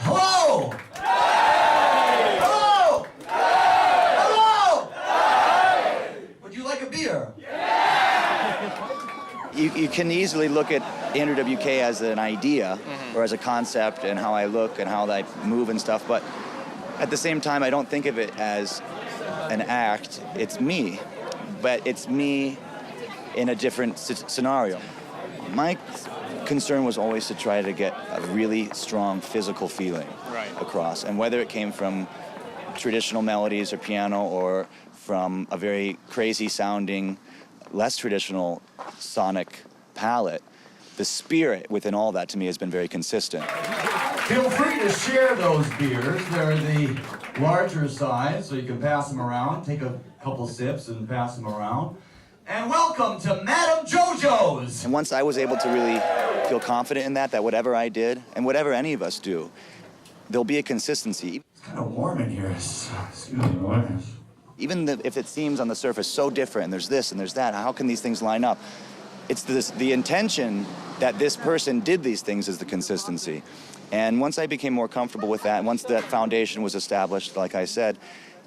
Hello! Hello! Hello! Would you like a beer? You can easily look at Andrew WK as an idea or as a concept and how I look and how I move and stuff, but at the same time, I don't think of it as an act. It's me, but it's me in a different scenario. My concern was always to try to get a really strong physical feeling across, and whether it came from traditional melodies or piano or from a very crazy sounding, less traditional sonic palette, the spirit within all that to me has been very consistent. Feel free to share those beers. They're the larger size, so you can pass them around. Take a couple sips and pass them around. And welcome to Madame JoJo's. And once I was able to really feel confident in that whatever I did, and whatever any of us do, there'll be a consistency. It's kind of warm in here. Excuse me. Even if it seems on the surface so different, and there's this and there's that, how can these things line up? It's the intention that this person did these things is the consistency. And once I became more comfortable with that, once that foundation was established, like I said,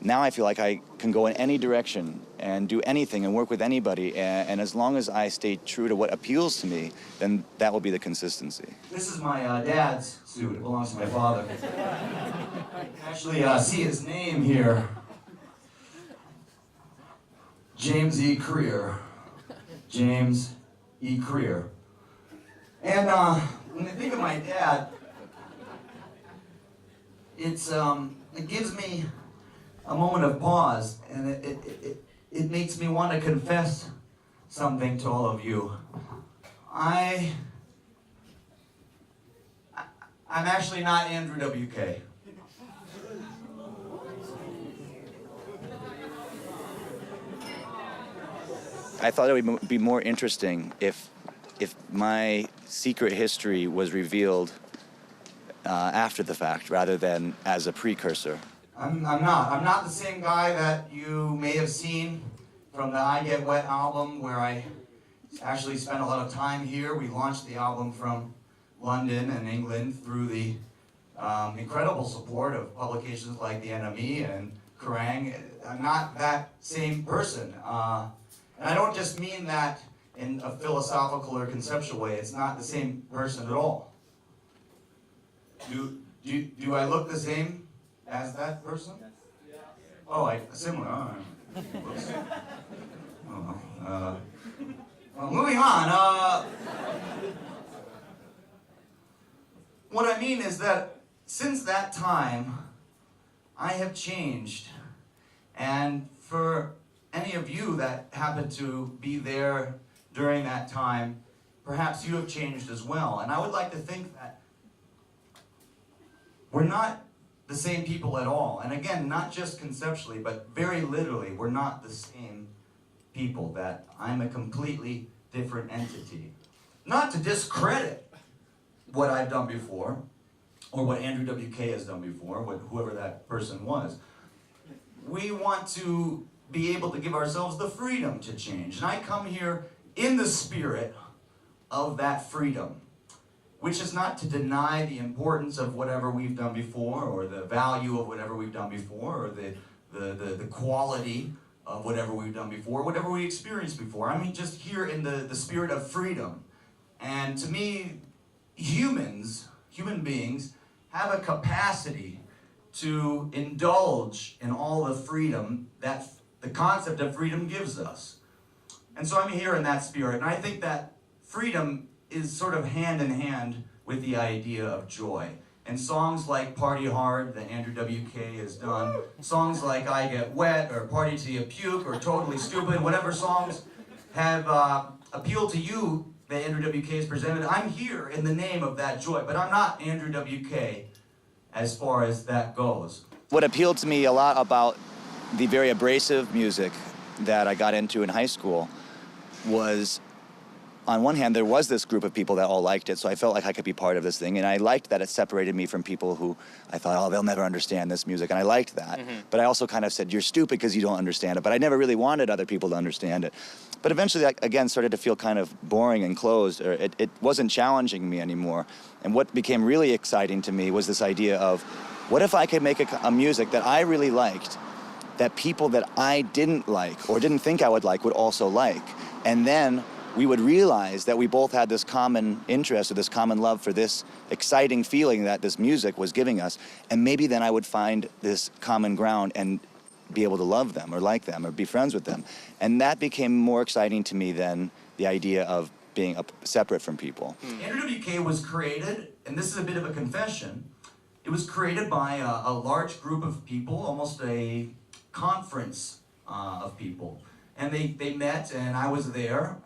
now I feel like I can go in any direction and do anything and work with anybody. And as long as I stay true to what appeals to me, then that will be the consistency. This is my dad's suit. It belongs to my father. You can actually see his name here. James E. Krier. James E. Krier. And when I think of my dad, it gives me a moment of pause, and it makes me want to confess something to all of you. I'm actually not Andrew WK. I thought it would be more interesting if my secret history was revealed after the fact rather than as a precursor. I'm not the same guy that you may have seen from the I Get Wet album, where I actually spent a lot of time here. We launched the album from London and England through the incredible support of publications like The NME and Kerrang. I'm not that same person. And I don't just mean that in a philosophical or conceptual way. It's not the same person at all. Do I look the same as that person? Oh, similar. Whoops. Well, moving on. What I mean is that since that time, I have changed. And for any of you that happen to be there during that time, perhaps you have changed as well. And I would like to think that we're not the same people at all. And again, not just conceptually, but very literally, we're not the same people, that I'm a completely different entity. Not to discredit what I've done before, or what Andrew WK has done before, whoever that person was. We want to be able to give ourselves the freedom to change. And I come here in the spirit of that freedom, which is not to deny the importance of whatever we've done before, or the value of whatever we've done before, or the quality of whatever we've done before, whatever we experienced before. I mean, just here in the spirit of freedom. And to me, human beings, have a capacity to indulge in all the freedom that the concept of freedom gives us. And so I'm here in that spirit, and I think that freedom is sort of hand in hand with the idea of joy. And songs like Party Hard that Andrew WK has done, songs like I Get Wet, or Party Till You Puke, or Totally Stupid, whatever songs have appealed to you that Andrew WK has presented, I'm here in the name of that joy. But I'm not Andrew WK as far as that goes. What appealed to me a lot about the very abrasive music that I got into in high school was on one hand, there was this group of people that all liked it, so I felt like I could be part of this thing, and I liked that it separated me from people who I thought, oh, they'll never understand this music, and I liked that. But I also kind of said, you're stupid because you don't understand it, but I never really wanted other people to understand it. But eventually, that, again, started to feel kind of boring and closed, or it wasn't challenging me anymore. And what became really exciting to me was this idea of, what if I could make a music that I really liked, that people that I didn't like or didn't think I would like would also like, and then we would realize that we both had this common interest or this common love for this exciting feeling that this music was giving us, and maybe then I would find this common ground and be able to love them or like them or be friends with them. And that became more exciting to me than the idea of being separate from people. Andrew WK was created, and this is a bit of a confession, it was created by a large group of people, almost a conference of people. And they met, and I was there,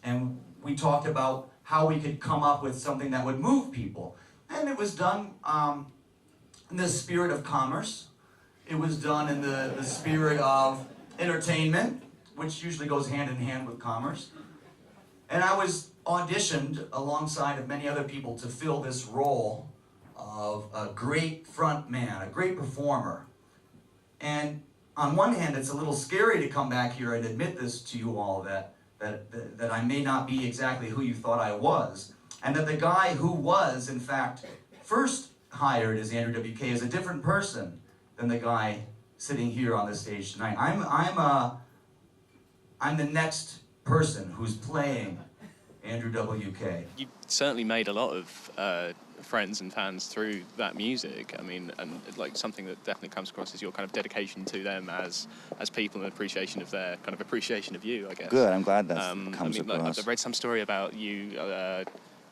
and we talked about how we could come up with something that would move people. And it was done in the spirit of commerce. It was done in the spirit of entertainment, which usually goes hand in hand with commerce. And I was auditioned alongside of many other people to fill this role of a great front man, a great performer. And on one hand, it's a little scary to come back here and admit this to you all, that I may not be exactly who you thought I was, and that the guy who was, in fact, first hired as Andrew WK is a different person than the guy sitting here on the stage tonight. I'm the next person who's playing Andrew WK. You certainly made a lot of friends and fans through that music. I mean, and like something that definitely comes across is your kind of dedication to them as people and appreciation of their kind of appreciation of you, I guess. Good, I'm glad that comes I mean, across. Like, I read some story about you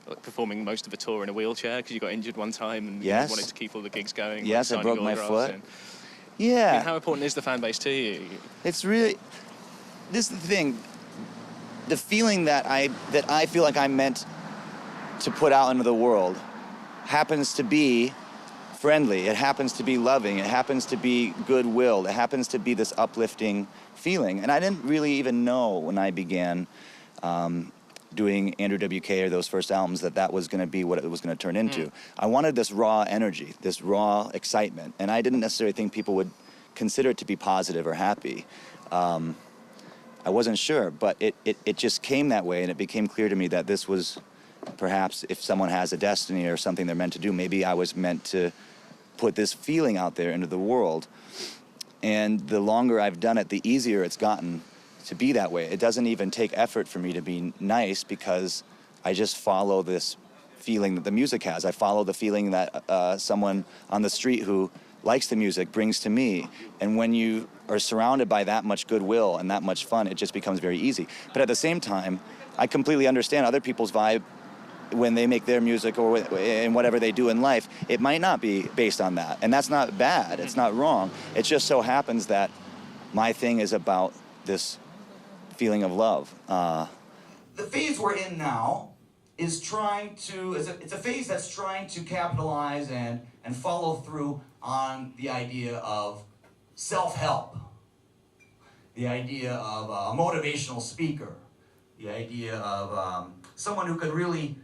like performing most of the tour in a wheelchair because you got injured one time and Yes. you wanted to keep all the gigs going. Yes, like I broke my autographs foot. and- Yeah. I mean, how important is the fan base to you? It's really, this is the thing, the feeling that I feel like I'm meant to put out into the world happens to be friendly, it happens to be loving, it happens to be goodwill, it happens to be this uplifting feeling. And I didn't really even know when I began doing Andrew WK or those first albums that was going to be what it was going to turn into. I wanted this raw energy, this raw excitement, and I didn't necessarily think people would consider it to be positive or happy. I wasn't sure, but it just came that way, and it became clear to me that this was perhaps, if someone has a destiny or something they're meant to do, maybe I was meant to put this feeling out there into the world. And the longer I've done it, the easier it's gotten to be that way. It doesn't even take effort for me to be nice because I just follow this feeling that the music has. I follow the feeling that someone on the street who likes the music brings to me. And when you are surrounded by that much goodwill and that much fun, it just becomes very easy. But at the same time, I completely understand other people's vibe when they make their music or in whatever they do in life. It might not be based on that. And that's not bad. It's not wrong. It just so happens that my thing is about this feeling of love. The phase we're in now is it's a phase that's trying to capitalize and follow through on the idea of self-help, the idea of a motivational speaker, the idea of someone who could really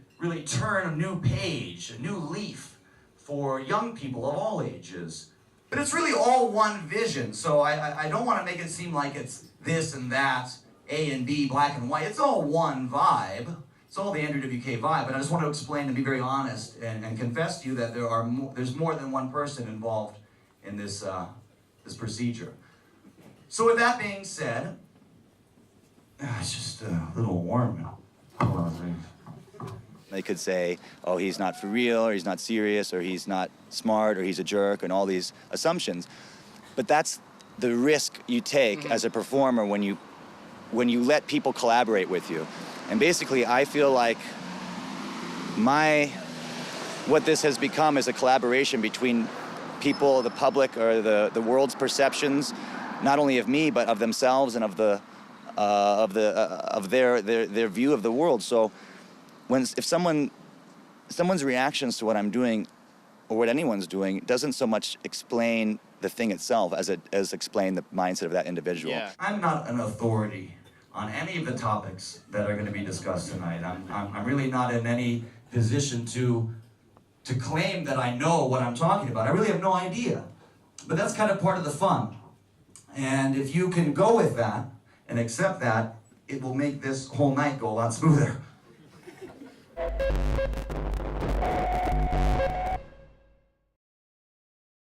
turn a new page, a new leaf for young people of all ages. But it's really all one vision, so I don't want to make it seem like it's this and that, A and B, black and white. It's all one vibe. It's all the Andrew WK vibe, and I just want to explain and be very honest and confess to you that there's more than one person involved in this procedure. So with that being said, it's just a little warm now. Hold on a second. They could say, oh, he's not for real, or he's not serious, or he's not smart, or he's a jerk, and all these assumptions. But that's the risk you take as a performer when you let people collaborate with you. And basically, I feel like what this has become is a collaboration between people, the public, or the world's perceptions, not only of me, but of themselves and of their view of the world. So if someone's reactions to what I'm doing or what anyone's doing doesn't so much explain the thing itself as explain the mindset of that individual. Yeah. I'm not an authority on any of the topics that are going to be discussed tonight. I'm really not in any position to claim that I know what I'm talking about. I really have no idea. But that's kind of part of the fun. And if you can go with that and accept that, it will make this whole night go a lot smoother.